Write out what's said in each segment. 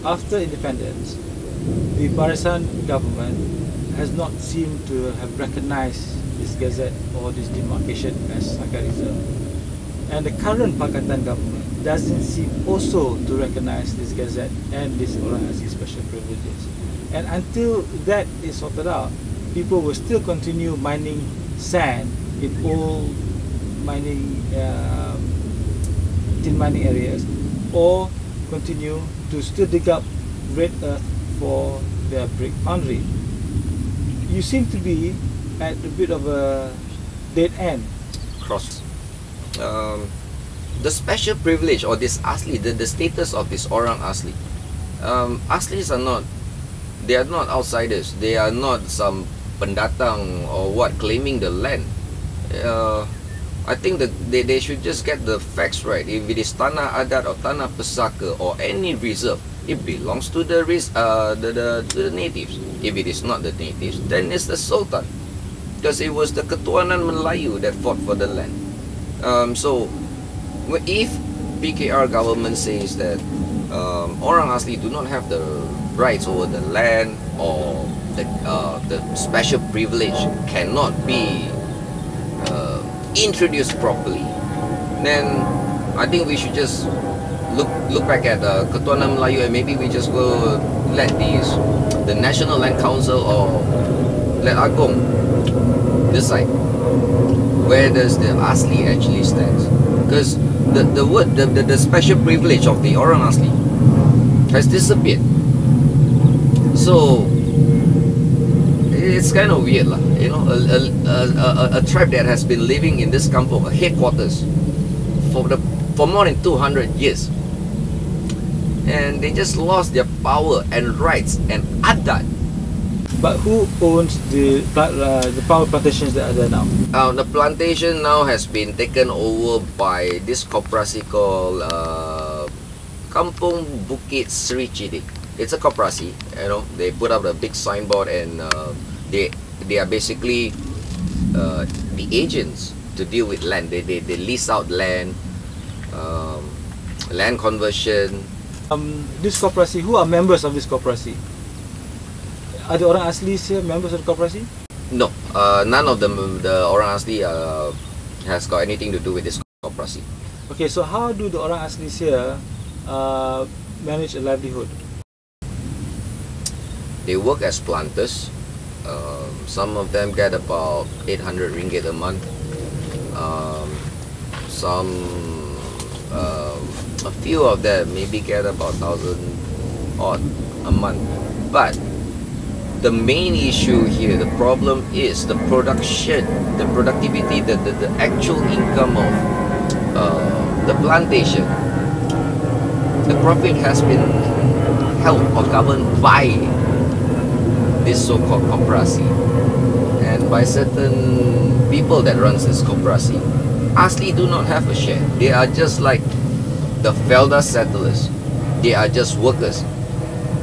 after independence, the Barisan government has not seemed to have recognized this gazette or this demarcation as Agak Reserve. And the current Pakatan government doesn't seem also to recognize this gazette and this Orang Asli special privileges. And until that is sorted out, people will still continue mining sand in old mining tin mining areas, or continue to still dig up red earth for their brick foundry. You seem to be at a bit of a dead end. Cross. The special privilege or this Asli, the status of this Orang Asli. Aslis are not, they are not outsiders. They are not some pendatang or what claiming the land. I think that they should just get the facts right. If it is Tanah Adat or Tanah Pesaka or any reserve, it belongs to the natives. If it is not the natives, then it's the Sultan, because it was the Ketuanan Melayu that fought for the land. So if PKR government says that Orang Asli do not have the rights over the land, or the special privilege cannot be introduced properly, then I think we should just look back at Ketuanan Melayu, and maybe we just go let the National Land Council or let Agong decide where does the Asli actually stands. Because the special privilege of the Orang Asli has disappeared. So it's kind of weird, you know, a tribe that has been living in this kampung, a headquarters, for more than 200 years, and they just lost their power and rights and adat. But who owns the power plantations that are there now? The plantation now has been taken over by this koperasi called Kampung Bukit Sri Cidik. It's a koperasi, you know. They put up a big signboard, and they are basically the agents to deal with land. They lease out land, land conversion. This koperasi, who are members of this koperasi? Are the Orang Asli here members of the koperasi? No, none of them. The Orang Asli has got anything to do with this koperasi. Okay, so how do the Orang Asli here manage a livelihood? They work as planters. Some of them get about 800 ringgit a month. A few of them maybe get about 1,000 odd a month. But the main issue here, the problem is the production, the productivity, the actual income of the plantation. The profit has been held or governed by this so-called koperasi, and by certain people that runs this koperasi. Asli do not have a share. They are just like the Felda settlers. They are just workers.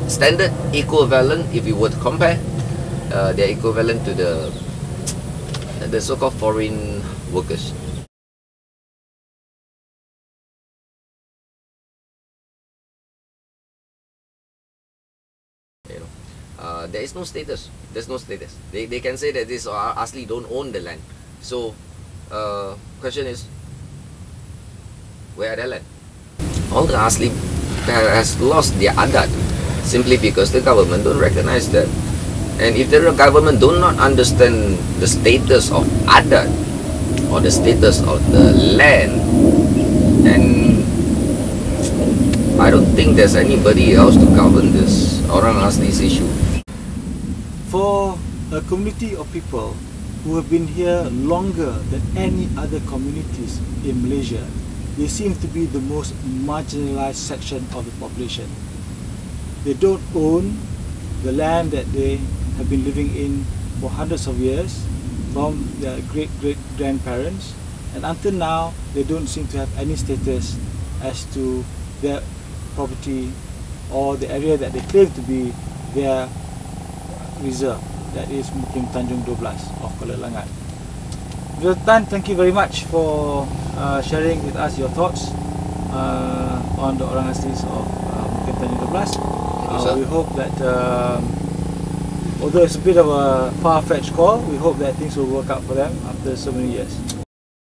Standard equivalent, if you were to compare, they are equivalent to the so-called foreign workers. There is no status. There's no status. They can say that this Asli don't own the land. So, question is, where are their land? All the Asli has lost their adat simply because the government don't recognize that. And if the government do not understand the status of adat or the status of the land, then I don't think there's anybody else to govern this Orang Asli's issue. For a community of people who have been here longer than any other communities in Malaysia, they seem to be the most marginalized section of the population. They don't own the land that they have been living in for hundreds of years from their great-great-grandparents, and until now they don't seem to have any status as to their property or the area that they claim to be their reserve, that is Mukim Tanjung 12 of Kuala Langat. Mr. Tan, thank you very much for sharing with us your thoughts on the Orang Aslis of Mukim Tanjung 12. sir. We hope that although it's a bit of a far-fetched call, we hope that things will work out for them after so many years.